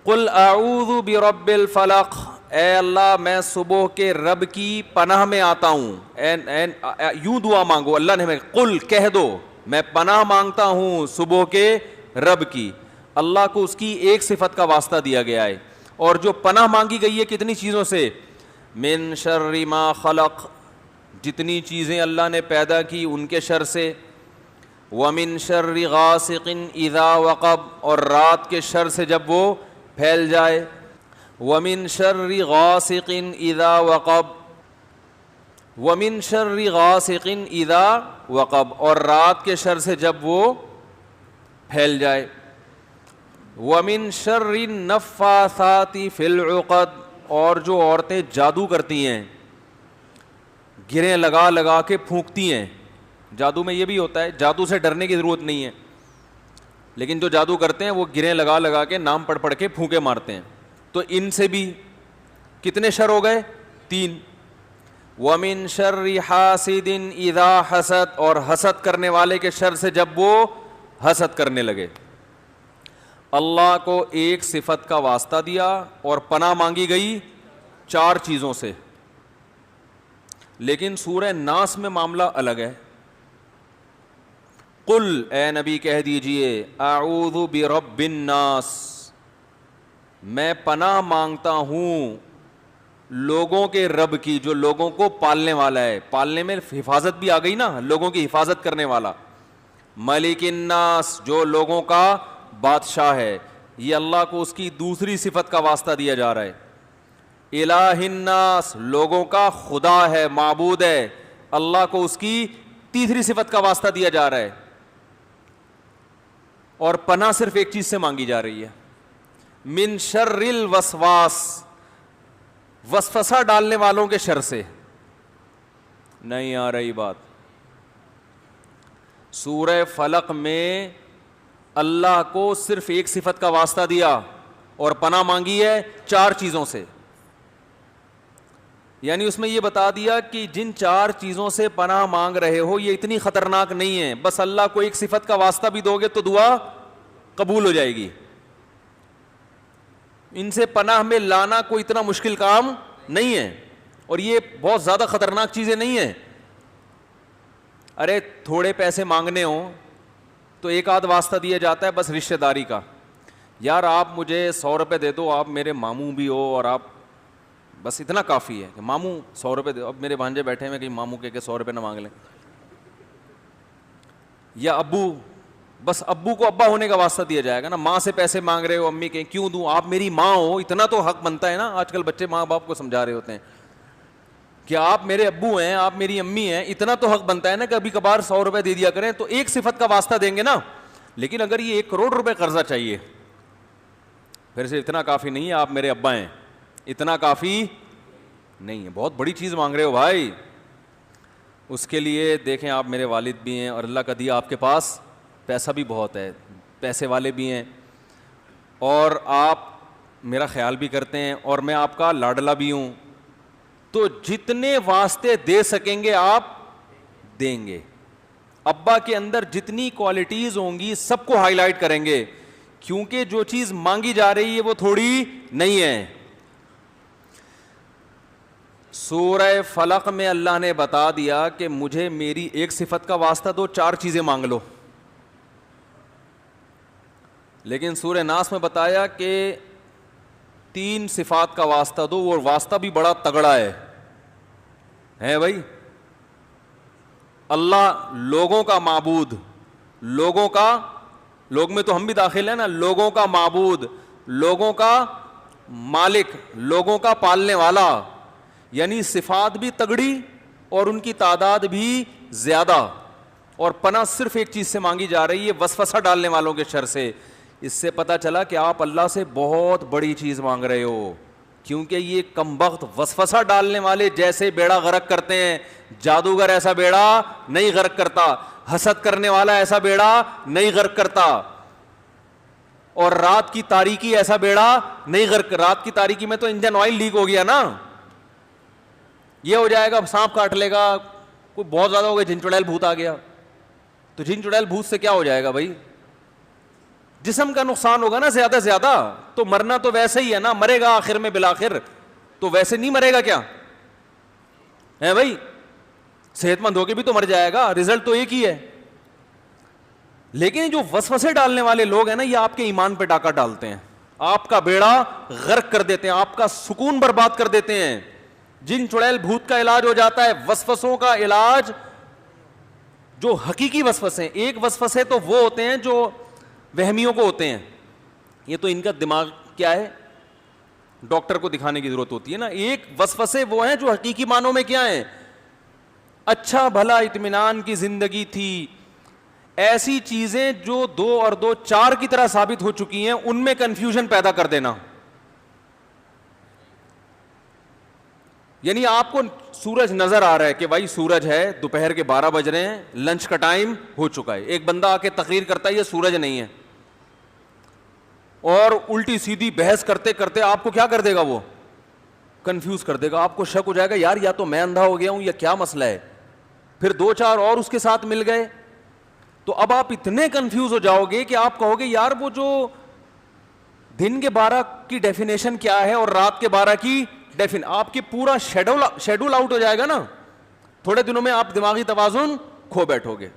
قل اعوذ برب الفلق، اے اللہ میں صبح کے رب کی پناہ میں آتا ہوں. یوں دعا مانگو، اللہ نے ہمیں قل کہہ دو میں پناہ مانگتا ہوں صبح کے رب کی. اللہ کو اس کی ایک صفت کا واسطہ دیا گیا ہے، اور جو پناہ مانگی گئی ہے کتنی چیزوں سے؟ من شر ما خلق، جتنی چیزیں اللہ نے پیدا کی ان کے شر سے. ومن شر غاسق اذا وقب، اور رات کے شر سے جب وہ پھیل جائے. ومن شر غاسق اذا وقب، ومن شر غاسق اذا وقب، اور رات کے شر سے جب وہ پھیل جائے. ومن شر النفاثات فی العقد، اور جو عورتیں جادو کرتی ہیں، گریں لگا لگا کے پھونکتی ہیں. جادو میں یہ بھی ہوتا ہے، جادو سے ڈرنے کی ضرورت نہیں ہے، لیکن جو جادو کرتے ہیں وہ گریں لگا لگا کے نام پڑھ پڑھ کے پھونکے مارتے ہیں. تو ان سے بھی کتنے شر ہو گئے؟ 3. ومن شر حاسد اذا حسد، اور حسد کرنے والے کے شر سے جب وہ حسد کرنے لگے. اللہ کو ایک صفت کا واسطہ دیا اور پناہ مانگی گئی 4 چیزوں سے. لیکن سورہ ناس میں معاملہ الگ ہے. قل، اے نبی کہہ دیجئے، اعوذ برب الناس، میں پناہ مانگتا ہوں لوگوں کے رب کی، جو لوگوں کو پالنے والا ہے. پالنے میں حفاظت بھی آ گئی نا، لوگوں کی حفاظت کرنے والا. ملک الناس، جو لوگوں کا بادشاہ ہے. یہ اللہ کو اس کی دوسری صفت کا واسطہ دیا جا رہا ہے. الہ الناس، لوگوں کا خدا ہے، معبود ہے. اللہ کو اس کی تیسری صفت کا واسطہ دیا جا رہا ہے. اور پناہ صرف ایک چیز سے مانگی جا رہی ہے، من شر الوسواس، وسوسہ ڈالنے والوں کے شر سے. نہیں آ رہی بات؟ سورہ فلق میں اللہ کو صرف ایک صفت کا واسطہ دیا اور پناہ مانگی ہے 4 چیزوں سے. یعنی اس میں یہ بتا دیا کہ جن 4 چیزوں سے پناہ مانگ رہے ہو یہ اتنی خطرناک نہیں ہے، بس اللہ کو ایک صفت کا واسطہ بھی دو گے تو دعا قبول ہو جائے گی. ان سے پناہ میں لانا کوئی اتنا مشکل کام نہیں ہے، اور یہ بہت زیادہ خطرناک چیزیں نہیں ہیں. ارے تھوڑے پیسے مانگنے ہوں تو ایک آدھ واسطہ دیا جاتا ہے بس رشتہ داری کا. یار آپ مجھے 100 روپے دے دو، آپ میرے ماموں بھی ہو، اور آپ بس اتنا کافی ہے کہ ماموں 100 روپے دے. اب میرے بھانجے بیٹھے ہیں، کہیں ماموں کے 100 روپے نہ مانگ لیں. یا ابو، بس ابو کو ابا ہونے کا واسطہ دیا جائے گا نا. ماں سے پیسے مانگ رہے ہو، امی کے کیوں دوں، آپ میری ماں ہو، اتنا تو حق بنتا ہے نا. آج کل بچے ماں باپ کو سمجھا رہے ہوتے ہیں کہ آپ میرے ابو ہیں، آپ میری امی ہیں، اتنا تو حق بنتا ہے نا کہ کبھی کبھار 100 روپے دے دیا کریں. تو ایک صفت کا واسطہ دیں گے نا. لیکن اگر یہ 1 کروڑ روپے قرضہ چاہیے، پھر سے اتنا کافی نہیں ہے آپ میرے ابا ہیں، اتنا کافی نہیں ہے، بہت بڑی چیز مانگ رہے ہو بھائی. اس کے لیے دیکھیں آپ میرے والد بھی ہیں، اور اللہ کا دیا آپ کے پاس پیسہ بھی بہت ہے، پیسے والے بھی ہیں، اور آپ میرا خیال بھی کرتے ہیں، اور میں آپ کا لاڈلا بھی ہوں. تو جتنے واسطے دے سکیں گے آپ دیں گے. ابا کے اندر جتنی کوالٹیز ہوں گی سب کو ہائی لائٹ کریں گے، کیونکہ جو چیز مانگی جا رہی ہے وہ تھوڑی نہیں ہے. سورہ فلق میں اللہ نے بتا دیا کہ مجھے میری ایک صفت کا واسطہ دو، 4 چیزیں مانگ لو. لیکن سورہ ناس میں بتایا کہ 3 صفات کا واسطہ دو، وہ واسطہ بھی بڑا تگڑا ہے بھائی. اللہ لوگوں کا معبود، لوگوں کا، لوگ میں تو ہم بھی داخل ہیں نا، لوگوں کا معبود، لوگوں کا مالک، لوگوں کا پالنے والا. یعنی صفات بھی تگڑی اور ان کی تعداد بھی زیادہ، اور پناہ صرف ایک چیز سے مانگی جا رہی ہے، وسوسہ ڈالنے والوں کے شر سے. اس سے پتہ چلا کہ آپ اللہ سے بہت بڑی چیز مانگ رہے ہو، کیونکہ یہ کمبخت وسوسہ ڈالنے والے جیسے بیڑا غرق کرتے ہیں، جادوگر ایسا بیڑا نہیں غرق کرتا، حسد کرنے والا ایسا بیڑا نہیں غرق کرتا، اور رات کی تاریکی ایسا بیڑا نہیں غرق. رات کی تاریکی میں تو انجن آئل لیک ہو گیا نا، یہ ہو جائے گا سانپ کاٹ لے گا، کوئی بہت زیادہ ہو گیا، جن چڑیل بھوت آ گیا. تو جن چڑیل بھوت سے کیا ہو جائے گا بھائی؟ جسم کا نقصان ہوگا نا زیادہ زیادہ, تو مرنا تو ویسے ہی ہے نا, مرے گا آخر میں بالآخر, تو ویسے نہیں مرے گا کیا ہے بھائی, صحت مند ہو کے بھی تو مر جائے گا, رزلٹ تو ایک ہی ہے. لیکن جو وسوسے ڈالنے والے لوگ ہیں نا, یہ آپ کے ایمان پہ ڈاکہ ڈالتے ہیں, آپ کا بیڑا غرق کر دیتے ہیں, آپ کا سکون برباد کر دیتے ہیں. جن چڑیل بھوت کا علاج ہو جاتا ہے, وسوسوں کا علاج جو حقیقی وسوسے ہیں. ایک وسوسے تو وہ ہوتے ہیں جو وہمیوں کو ہوتے ہیں, یہ تو ان کا دماغ کیا ہے, ڈاکٹر کو دکھانے کی ضرورت ہوتی ہے نا. ایک وسوسے وہ ہیں جو حقیقی معنوں میں کیا ہیں, اچھا بھلا اطمینان کی زندگی تھی, ایسی چیزیں جو 2 اور 2 4 کی طرح ثابت ہو چکی ہیں, ان میں کنفیوژن پیدا کر دینا. یعنی آپ کو سورج نظر آ رہا ہے کہ بھائی سورج ہے, دوپہر کے 12 بج رہے ہیں, لنچ کا ٹائم ہو چکا ہے, ایک بندہ آ کے تقریر کرتا ہے یہ سورج نہیں ہے, اور الٹی سیدھی بحث کرتے کرتے آپ کو کیا کر دے گا, وہ کنفیوز کر دے گا. آپ کو شک ہو جائے گا یار یا تو میں اندھا ہو گیا ہوں یا کیا مسئلہ ہے. پھر 2 4 اور اس کے ساتھ مل گئے, تو اب آپ اتنے کنفیوز ہو جاؤ گے کہ آپ کہو گے یار وہ جو دن کے 12 کی ڈیفینیشن کیا ہے اور رات کے 12 کی آپ کی پورا شیڈول آؤٹ ہو جائے گا نا. تھوڑے دنوں میں آپ دماغی توازن کھو بیٹھو گے.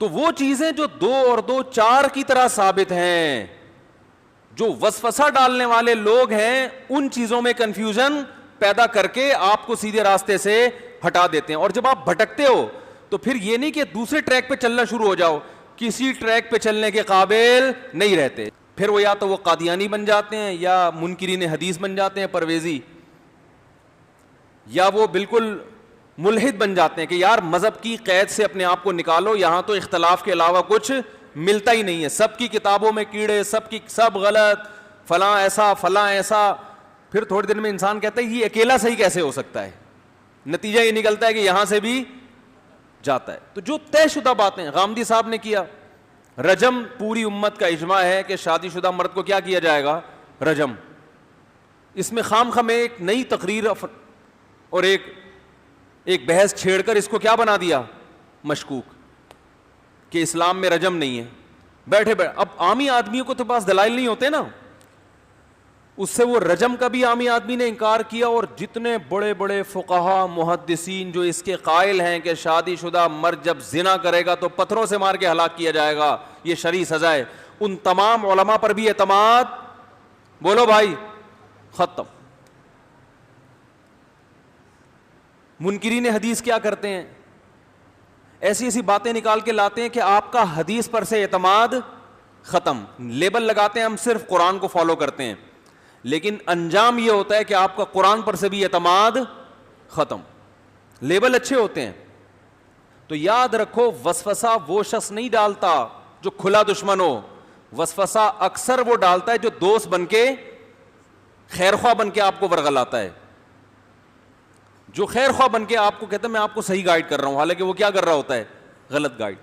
تو وہ چیزیں جو 2 اور 2 4 کی طرح ثابت ہیں, جو وسوسہ ڈالنے والے لوگ ہیں, ان چیزوں میں کنفیوژن پیدا کر کے آپ کو سیدھے راستے سے ہٹا دیتے ہیں. اور جب آپ بھٹکتے ہو تو پھر یہ نہیں کہ دوسرے ٹریک پہ چلنا شروع ہو جاؤ, کسی ٹریک پہ چلنے کے قابل نہیں رہتے. پھر وہ یا تو وہ قادیانی بن جاتے ہیں, یا منکرین حدیث بن جاتے ہیں پرویزی, یا وہ بالکل ملحد بن جاتے ہیں کہ یار مذہب کی قید سے اپنے آپ کو نکالو, یہاں تو اختلاف کے علاوہ کچھ ملتا ہی نہیں ہے, سب کی کتابوں میں کیڑے, سب غلط, فلاں ایسا فلاں ایسا. پھر تھوڑی دیر میں انسان کہتا ہے یہ اکیلا صحیح کیسے ہو سکتا ہے, نتیجہ یہ نکلتا ہے کہ یہاں سے بھی جاتا ہے. تو جو طے شدہ باتیں غامدی صاحب نے کیا, رجم پوری امت کا اجماع ہے کہ شادی شدہ مرد کو کیا کیا جائے گا, رجم. اس میں خام خام ایک نئی تقریر اور ایک بحث چھیڑ کر اس کو کیا بنا دیا, مشکوک, کہ اسلام میں رجم نہیں ہے. بیٹھے اب عامی آدمیوں کو تو پاس دلائل نہیں ہوتے نا, اس سے وہ رجم کا بھی عامی آدمی نے انکار کیا. اور جتنے بڑے بڑے فقہا محدثین جو اس کے قائل ہیں کہ شادی شدہ مرد جب زنا کرے گا تو پتھروں سے مار کے ہلاک کیا جائے گا, یہ شرعی سزا ہے, ان تمام علماء پر بھی اعتماد, بولو بھائی, ختم. منکرین حدیث کیا کرتے ہیں, ایسی ایسی باتیں نکال کے لاتے ہیں کہ آپ کا حدیث پر سے اعتماد ختم. لیبل لگاتے ہیں ہم صرف قرآن کو فالو کرتے ہیں, لیکن انجام یہ ہوتا ہے کہ آپ کا قرآن پر سے بھی اعتماد ختم. لیبل اچھے ہوتے ہیں. تو یاد رکھو وسوسہ وہ شخص نہیں ڈالتا جو کھلا دشمن ہو, وسوسہ اکثر وہ ڈالتا ہے جو دوست بن کے, خیر خواہ بن کے آپ کو ورغلاتا ہے, جو خیر خواہ بن کے آپ کو کہتا ہے میں آپ کو صحیح گائیڈ کر رہا ہوں, حالانکہ وہ کیا کر رہا ہوتا ہے, غلط گائیڈ.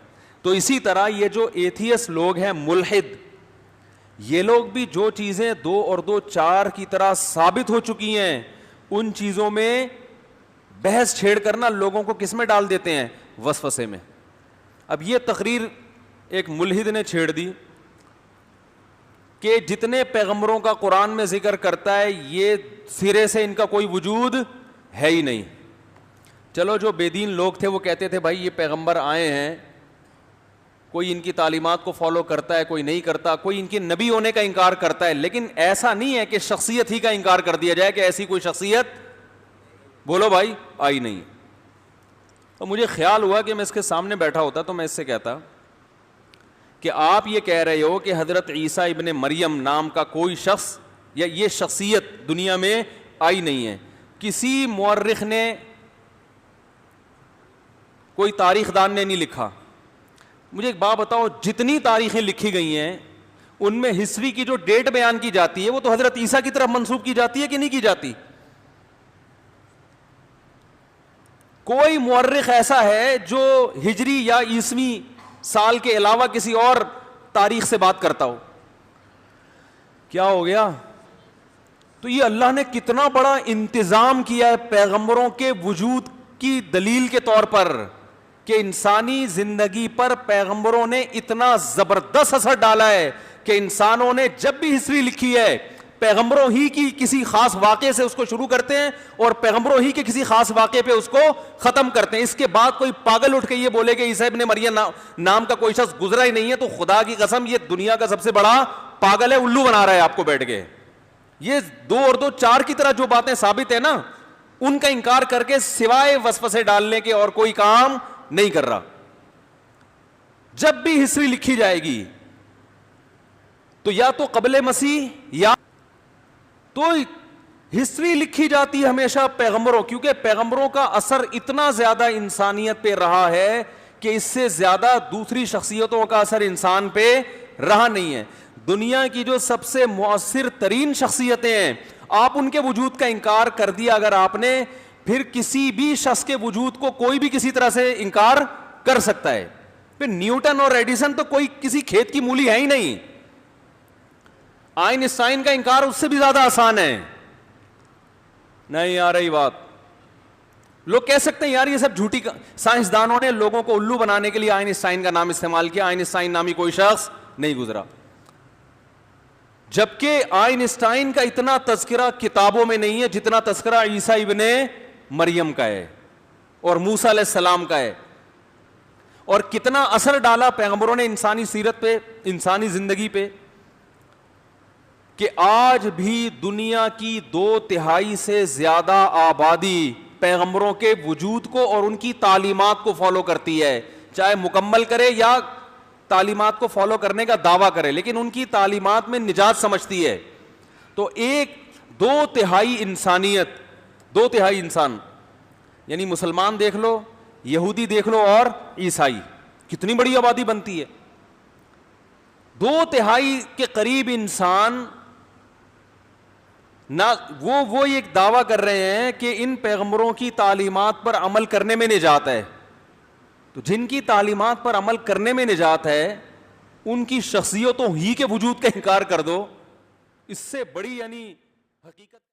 تو اسی طرح یہ جو ایتھیس لوگ ہیں, ملحد, یہ لوگ بھی جو چیزیں 2 اور 2 4 کی طرح ثابت ہو چکی ہیں, ان چیزوں میں بحث چھیڑ کرنا لوگوں کو کس میں ڈال دیتے ہیں, وسوسے میں. اب یہ تقریر ایک ملحد نے چھیڑ دی کہ جتنے پیغمبروں کا قرآن میں ذکر کرتا ہے یہ سرے سے ان کا کوئی وجود ہے ہی نہیں. چلو جو بے دین لوگ تھے وہ کہتے تھے بھائی یہ پیغمبر آئے ہیں, کوئی ان کی تعلیمات کو فالو کرتا ہے, کوئی نہیں کرتا, کوئی ان کے نبی ہونے کا انکار کرتا ہے, لیکن ایسا نہیں ہے کہ شخصیت ہی کا انکار کر دیا جائے کہ ایسی کوئی شخصیت, بولو بھائی, آئی نہیں. تو مجھے خیال ہوا کہ میں اس کے سامنے بیٹھا ہوتا تو میں اس سے کہتا کہ آپ یہ کہہ رہے ہو کہ حضرت عیسیٰ ابن مریم نام کا کوئی شخص یا یہ شخصیت دنیا میں آئی نہیں ہے. کسی مورخ نے, کوئی تاریخ دان نے نہیں لکھا. مجھے ایک بات بتاؤ, جتنی تاریخیں لکھی گئی ہیں ان میں ہسٹری کی جو ڈیٹ بیان کی جاتی ہے وہ تو حضرت عیسیٰ کی طرف منسوب کی جاتی ہے کہ نہیں کی جاتی؟ کوئی مورخ ایسا ہے جو ہجری یا عیسوی سال کے علاوہ کسی اور تاریخ سے بات کرتا ہو؟ کیا ہو گیا؟ تو یہ اللہ نے کتنا بڑا انتظام کیا ہے پیغمبروں کے وجود کی دلیل کے طور پر کہ انسانی زندگی پر پیغمبروں نے اتنا زبردست اثر ڈالا ہے کہ انسانوں نے جب بھی ہسٹری لکھی ہے پیغمبروں ہی کی کسی خاص واقعے سے اس کو شروع کرتے ہیں اور پیغمبروں ہی کے کسی خاص واقعے پہ اس کو ختم کرتے ہیں. اس کے بعد کوئی پاگل اٹھ کے یہ بولے کہ عیسی ابن مریم نام کا کوئی شخص گزرا ہی نہیں ہے تو خدا کی قسم یہ دنیا کا سب سے بڑا پاگل ہے, الو بنا رہا ہے آپ کو بیٹھ کے. یہ 2 اور 2 4 کی طرح جو باتیں ثابت ہیں نا ان کا انکار کر کے سوائے وسوسے ڈالنے کے اور کوئی کام نہیں کر رہا. جب بھی ہسٹری لکھی جائے گی تو یا تو قبل مسیح یا تو ہسٹری لکھی جاتی ہے ہمیشہ پیغمبروں, کیونکہ پیغمبروں کا اثر اتنا زیادہ انسانیت پہ رہا ہے کہ اس سے زیادہ دوسری شخصیتوں کا اثر انسان پہ رہا نہیں ہے. دنیا کی جو سب سے مؤثر ترین شخصیتیں ہیں آپ ان کے وجود کا انکار کر دیا اگر آپ نے, پھر کسی بھی شخص کے وجود کو کوئی بھی کسی طرح سے انکار کر سکتا ہے. پھر نیوٹن اور ایڈیسن تو کوئی کسی کھیت کی مولی ہے ہی نہیں. آئنسٹائن کا انکار اس سے بھی زیادہ آسان ہے. نہیں آ رہی بات. لوگ کہہ سکتے ہیں یار یہ سب جھوٹی, سائنسدانوں نے لوگوں کو الو بنانے کے لیے آئنسٹائن کا نام استعمال کیا, آئنسٹائن نامی کوئی شخص نہیں گزرا. جبکہ آئنسٹائن کا اتنا تذکرہ کتابوں میں نہیں ہے جتنا تذکرہ عیسیٰ ابن مریم کا ہے اور موسیٰ علیہ السلام کا ہے. اور کتنا اثر ڈالا پیغمبروں نے انسانی سیرت پہ, انسانی زندگی پہ, کہ آج بھی دنیا کی 2/3 سے زیادہ آبادی پیغمبروں کے وجود کو اور ان کی تعلیمات کو فالو کرتی ہے, چاہے مکمل کرے یا تعلیمات کو فالو کرنے کا دعویٰ کرے, لیکن ان کی تعلیمات میں نجات سمجھتی ہے. تو 2/3 انسانیت, 2/3 انسان, یعنی مسلمان دیکھ لو, یہودی دیکھ لو اور عیسائی, کتنی بڑی آبادی بنتی ہے. 2/3 کے قریب انسان نہ وہ ایک دعویٰ کر رہے ہیں کہ ان پیغمبروں کی تعلیمات پر عمل کرنے میں نجات ہے. تو جن کی تعلیمات پر عمل کرنے میں نجات ہے ان کی شخصیتوں ہی کے وجود کا انکار کر دو, اس سے بڑی یعنی حقیقت